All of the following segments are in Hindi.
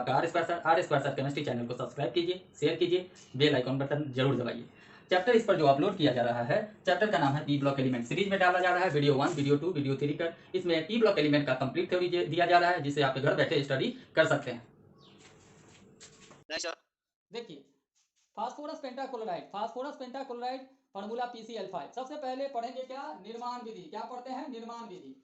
आपका R square sir chemistry channel को सब्सक्राइब कीजिए, शेयर कीजिए, बेल आइकन बटन जरूर दबाइए। चैप्टर इस पर जो अपलोड किया जा रहा है, चैप्टर का नाम है पी ब्लॉक एलिमेंट। सीरीज में डाला जा रहा है वीडियो 1, वीडियो 2, वीडियो 3 कर। इसमें पी ब्लॉक एलिमेंट का कंप्लीट थ्योरी दिया जा रहा है, जिसे आप घर बैठे स्टडी कर सकते हैं। देखिए, फास्फोरस पेंटाक्लोराइड फार्मूला PCl5। सबसे पहले पढ़ेंगे क्या, निर्माण विधि। क्या पढ़ते हैं, निर्माण विधि।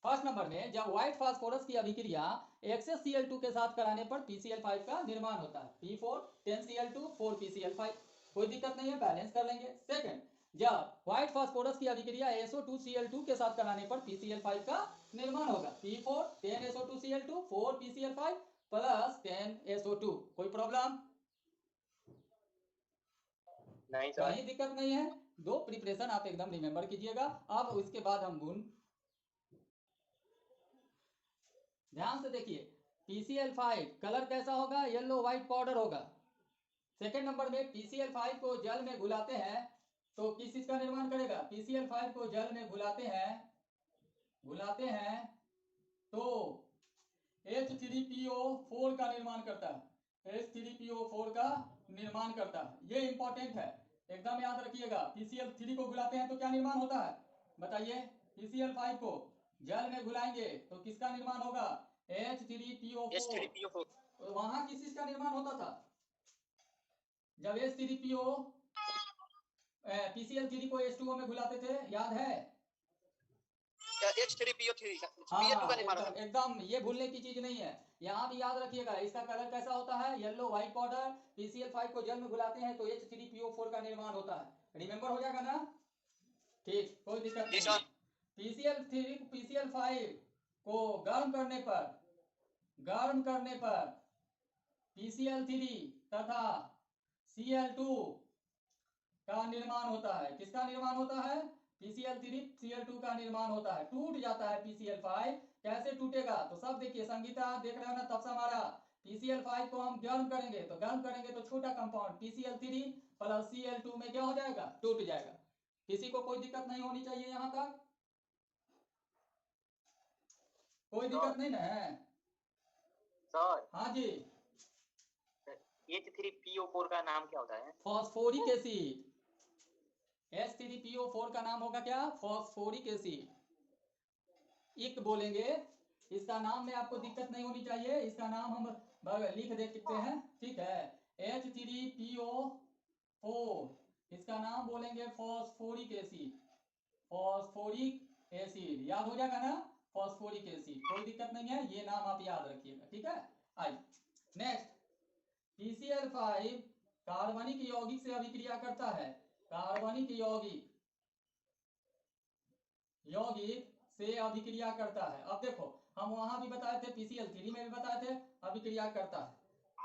फर्स्ट नंबर में जब व्हाइट फास्फोरस की अभिक्रिया XaCl2 के साथ कराने पर PCl5 का निर्माण होता है। P4 10Cl2 4PCl5, कोई दिक्कत नहीं है, बैलेंस कर लेंगे। सेकंड, जब व्हाइट फास्फोरस की अभिक्रिया SO2Cl2 के साथ कराने पर PCl5 का निर्माण होगा। P4 10SO2Cl2 4PCl5 plus 10SO2। कोई प्रॉब्लम नहीं सर, कहीं दिक्कत नहीं है। दो प्रिपरेशन आप एकदम रिमेंबर कीजिएगा। अब उसके बाद हम गुण, ध्यान से देखिए, PCl5 कलर कैसा होगा, येलो व्हाइट पाउडर होगा। सेकंड नंबर में PCl5 को जल में घुलाते हैं तो किस चीज का निर्माण करेगा, PCl5 को जल में घुलाते हैं तो H3PO4 का निर्माण करता है। H3PO4 का निर्माण करता है, ये इंपॉर्टेंट है, एकदम याद रखिएगा। PCl3 को घुलाते हैं तो क्या निर्माण होता है, बताइए। PCl5 को जल में घुलाएंगे तो किसका निर्माण होगा, H3PO4। तो वहां किस चीज का निर्माण होता था, जब PCl3 को H2O में घुलाते थे, याद है। H3PO3 हाँ, एकदम ये भूलने की चीज नहीं है, यहाँ भी याद रखिएगा। इसका कलर कैसा होता है, येलो व्हाइट पाउडर। PCl5 को जल में घुलाते हैं तो H3PO4 का निर्माण होता है। रिमेंबर हो जाएगा ना, ठीक, कोई दिक्कत नहीं। PCl5 को गर्म करने पर PCl3 तथा Cl2 का निर्माण होता है। किसका निर्माण होता है, PCl3 Cl2 का निर्माण होता है। टूट जाता है PCl5, कैसे टूटेगा, तो सब देखिए, संगीता देख रहे हो ना, तब से हमारा PCl5 को हम गर्म करेंगे तो छोटा कंपाउंड PCl3 प्लस Cl2 में क्या हो जाएगा, टूट जाएगा। किसी को कोई दिक्कत नहीं होनी चाहिए, यहां तक कोई दिक्कत नहीं ना है सर। हाँ जी, H3PO4 का नाम क्या होता है, फॉस्फोरिक एसिड। H3PO4 का नाम होगा क्या, फॉस्फोरिक एसिड। इक बोलेंगे, इसका नाम में आपको दिक्कत नहीं होनी चाहिए, इसका नाम हम लिख दे सकते हैं, ठीक है। H3PO4, इसका नाम बोलेंगे फॉस्फोरिक एसिड, याद हो जाएगा ना, फॉस्फोरिक एसिड, कोई दिक्कत नहीं है, ये नाम आप याद रखिएगा, ठीक है। आइए नेक्स्ट, PCl5 कार्बनिक यौगिक से अभिक्रिया करता है, कार्बनिक यौगिक से अभिक्रिया करता है। अब देखो, हम वहां भी बताए थे, PCl3 में भी बताए थे, अभिक्रिया करता है।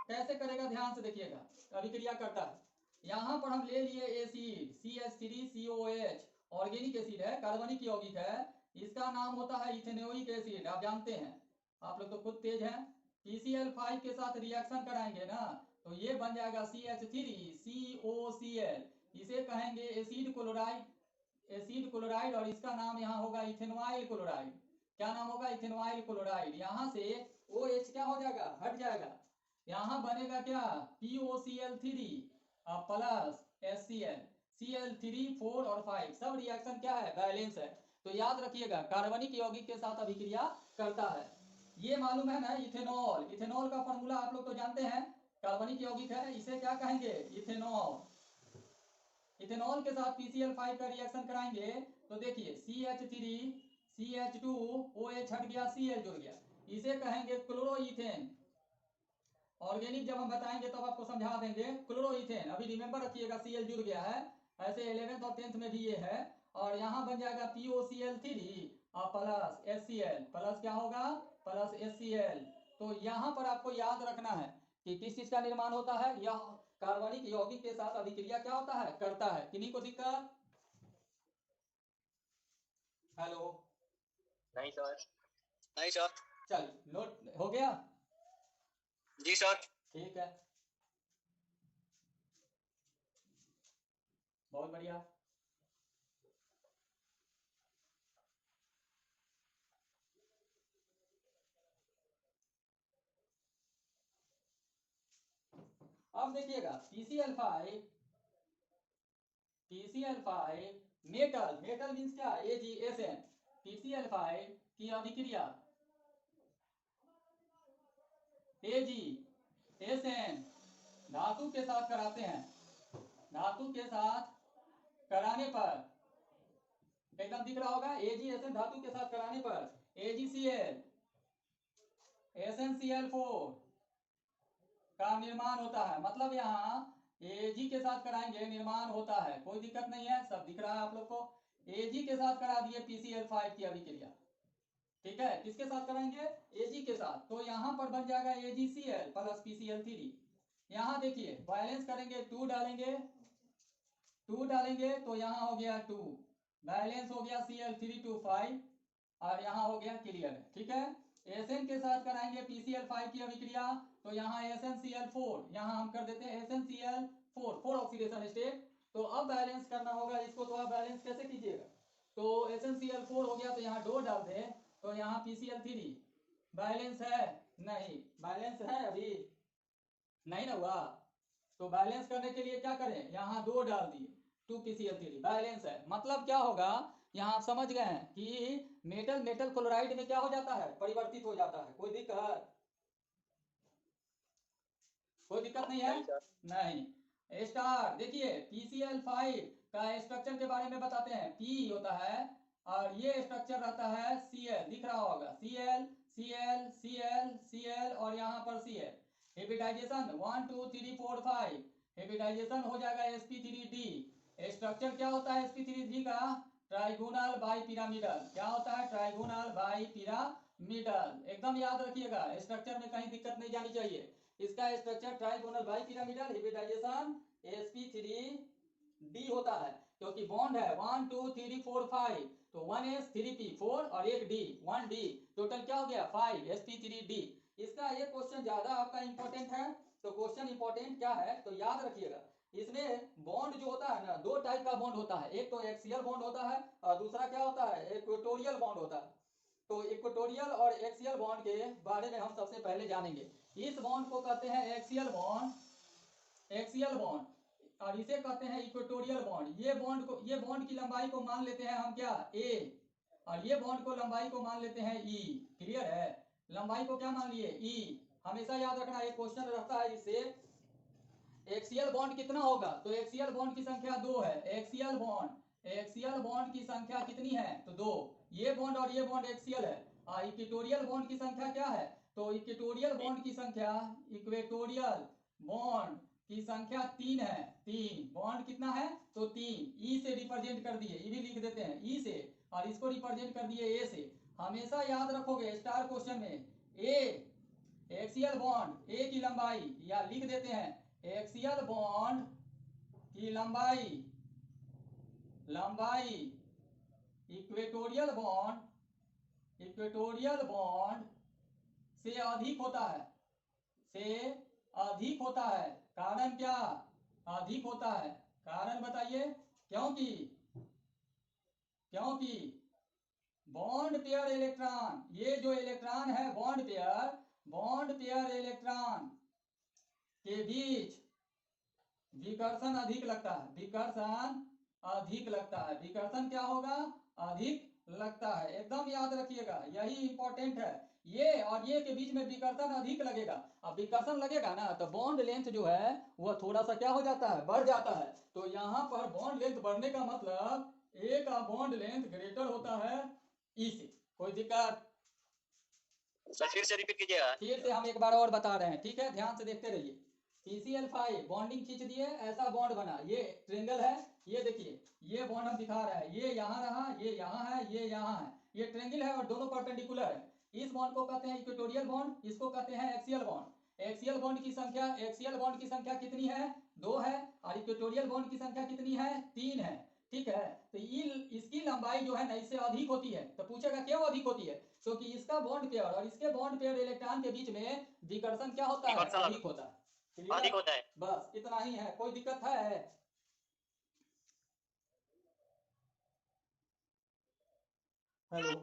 कैसे करेगा, ध्यान से देखिएगा, अभिक्रिया करता है। यहां पर हम ले लिए एसिड CH3COH, ऑर्गेनिक एसिड है, कार्बनिक यौगिक है, इसका नाम होता है इथेनोइक एसिड, आप जानते हैं, आप लोग तो खुद तेज हैं। PCl5 के साथ रिएक्शन कराएंगे ना तो ये बन जाएगा CH3COCl, इसे कहेंगे एसिड क्लोराइड, और इसका नाम यहाँ होगा इथेनॉइल क्लोराइड। क्या नाम होगा, इथेनॉइल क्लोराइड। यहाँ से OH क्या हो जाएगा, हट जाएगा, यहाँ बनेगा क्या, POCl3 प्लस HCl, Cl3 4 और 5, सब रिएक्शन क्या है, बैलेंस है। तो याद रखिएगा, कार्बनिक यौगिक के साथ अभिक्रिया करता है। ये मालूम है ना, इथेनॉल का फॉर्मूला आप लोग तो जानते हैं, कार्बनिक यौगिक है, इसे क्या कहेंगे, इथेनॉल के साथ PCl5 का रिएक्शन कराएंगे तो देखिए, CH3 CH2 OH हट गया, Cl जुड़ गया, इसे कहेंगे क्लोरोइथेन। ऑर्गेनिक जब हम बताएंगे तब आपको समझा देंगे, क्लोरोइथेन। अभी रिमेंबर रखिएगा, Cl जुड़ गया है, ऐसे 11th और 10th में भी ये है। और यहाँ बन जाएगा POCl3 और प्लस HCl, प्लस क्या होगा, प्लस HCl। तो यहाँ पर आपको याद रखना है कि किस चीज का निर्माण होता है, यह कार्बनिक यौगिक के साथ अभिक्रिया क्या होता है, करता है। किन्हीं को दिक्कत, हेलो, नहीं सर। चल नोट हो गया, जी सर। ठीक है, बहुत बढ़िया। अब देखिएगा PCl5 मेटल, मेटल मीन्स क्या, AgSN, PCl5 की अभिक्रिया AgSN धातु के साथ कराते हैं, धातु के साथ कराने पर, एकदम दिख रहा होगा, AgSN धातु के साथ कराने पर AgCl SnCl4 का निर्माण होता है। मतलब यहाँ Ag के साथ कराएंगे निर्माण होता है, कोई दिक्कत नहीं है, सब दिख रहा है आप लोग को। Ag के साथ करा दिए PCl5 की अभिक्रिया, ठीक है, किसके साथ कराएंगे, Ag के साथ, तो यहाँ पर बन जाएगा AgCl प्लस PCl3। यहाँ देखिए बैलेंस करेंगे, 2 डालेंगे, 2 डालेंगे तो यहाँ हो गया 2, बैलेंस हो गया Cl3 to 5 और यहाँ हो गया क्लियर, ठीक है। Sn के साथ कराएंगे PCl5 की अभिक्रिया, तो यहाँ SnCl4, यहाँ हम कर देते हैं SnCl4, 4 ऑक्सीडेशन स्टेट। तो अब बैलेंस करना होगा इसको, तो आप बैलेंस कैसे कीजिएगा, तो SnCl4 हो गया तो यहाँ 2 डाल दे, तो यहाँ PCl3 बैलेंस है, नहीं बैलेंस है अभी नहीं ना हुआ, तो बैलेंस करने के लिए क्या करें, यहाँ 2 डाल दिए, 2 PCl3 बैलेंस है। मतलब क्या होगा, यहाँ आप समझ गए हैं कि मेटल मेटल क्लोराइड में क्या हो जाता है, परिवर्तित हो जाता है। कोई दिक्कत, कोई दिक्कत नहीं है, नहीं। स्टार देखिए PCl5 का स्ट्रक्चर के बारे में बताते हैं, P होता है और ये स्ट्रक्चर रहता है Cl, दिख रहा होगा Cl Cl Cl Cl और यहाँ पर Cl, हेबिटाइजेशन 1 2 3 4 5, हेबिटाइजेशन हो जाएगा sp3d। स्ट्रक्चर क्या होता है sp3d का, ट्राइगोनल बाई पिरामिडल, क्या होता है, ट्राइगोनल बाई पिरामिडल, एकदम याद रखिएगा, स्ट्रक्चर में कहीं दिक्कत नहीं जानी चाहिए। इसका structure trigonal bipyramidal, hybridisation sp3d होता है, क्योंकि बॉन्ड है 1 2 3 4 5, तो 1s 3p 4 और एक d 1d, टोटल क्या हो गया 5 sp3d। इसका एक क्वेश्चन ज्यादा आपका इंपॉर्टेंट है, तो क्वेश्चन इंपॉर्टेंट क्या है तो याद रखिएगा, इसमें बॉन्ड जो होता है ना, 2 टाइप का बॉन्ड होता है, एक तो एक्सियल बॉन्ड होता है और दूसरा क्या होता है, इक्वेटोरियल बॉन्ड होता है। तो इक्वेटोरियल और एक्सियल बॉन्ड के बारे में हम सबसे पहले जानेंगे। इस बॉन्ड को कहते हैं एक्सियल बॉन्ड, एक्सियल बॉन्ड, और इसे कहते हैं इक्वेटोरियल बॉन्ड। ये बॉन्ड की लंबाई को मान लेते हैं हम क्या, a, और ये बॉन्ड को लंबाई को मान लेते हैं e, क्लियर है, लंबाई को क्या मान लिए e। हमेशा याद रखना, एक क्वेश्चन रहता है इससे, एक्सियल बॉन्ड कितना होगा, तो एक्सियल बॉन्ड की संख्या 2 है, एक्सियल बॉन्ड की संख्या कितनी है, तो 2, ये बॉन्ड और ये बॉन्ड एक्सियल है। और इक्वेटोरियल बॉन्ड की संख्या क्या है, तो इक्वेटोरियल बॉन्ड की संख्या, इक्वेटोरियल बॉन्ड की संख्या 3 है, 3, बॉन्ड कितना है तो 3, ई से रिप्रेजेंट कर दिए, ये भी लिख देते हैं ई से, और इसको रिप्रेजेंट कर दिए ए से। हमेशा याद रखोगे स्टार क्वेश्चन में, ए एक्सियल बॉन्ड, ए की लंबाई, या लिख देते हैं एक्सियल बॉन्ड की लंबाई, इक्वेटोरियल बॉन्ड से अधिक होता है, से अधिक होता है। कारण क्या, अधिक होता है, कारण बताइए, क्योंकि बॉन्ड पेयर इलेक्ट्रॉन, ये जो इलेक्ट्रॉन है बॉन्ड पेयर इलेक्ट्रॉन के बीच विकर्षण अधिक लगता है, विकर्षण क्या होगा, अधिक लगता है, एकदम याद रखिएगा, यही इंपॉर्टेंट है। ये और ये के बीच में विकर्षण अधिक लगेगा, अब विकर्षण लगेगा ना तो बॉन्ड लेंथ जो है वो थोड़ा सा क्या हो जाता है, बढ़ जाता है। तो यहाँ पर बॉन्ड लेंथ बढ़ने का मतलब ए का बॉन्ड लेंथ ग्रेटर होता है ई से। कोई दिक्कत, फिर से रिपीट कीजिएगा, फिर से हम एक बार और बता रहे हैं, ठीक है, ध्यान से देखते रहिए। PCl5 बॉन्डिंग खींच दिए, ऐसा बॉन्ड बना, ये ट्रेंगल है, ये देखिए ये बॉन्ड हम दिखा रहे हैं, ये यहाँ रहा, ये यहाँ है, ये यहाँ है, ये ट्रेंगल है और दोनों परपेंडिकुलर है। इस बॉन्ड को कहते हैं इक्वेटोरियल बॉन्ड, इसको कहते हैं एक्सियल बॉन्ड। एक्सियल बॉन्ड की संख्या कितनी है, 2 है, और इक्वेटोरियल बॉन्ड की संख्या कितनी है, 3 है, ठीक है। तो इसकी लंबाई जो है ना इससे अधिक होती है, तो पूछेगा क्यों अधिक होती है, क्योंकि इसका बॉन्ड पेयर और इसके बॉन्ड पेयर इलेक्ट्रॉन के बीच में विकर्षण क्या होता है, अधिक होता है, अधिक होता है। बस इतना ही है, कोई दिक्कत है, हेलो,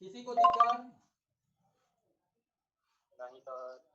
किसी को दिक्कत नहीं सर।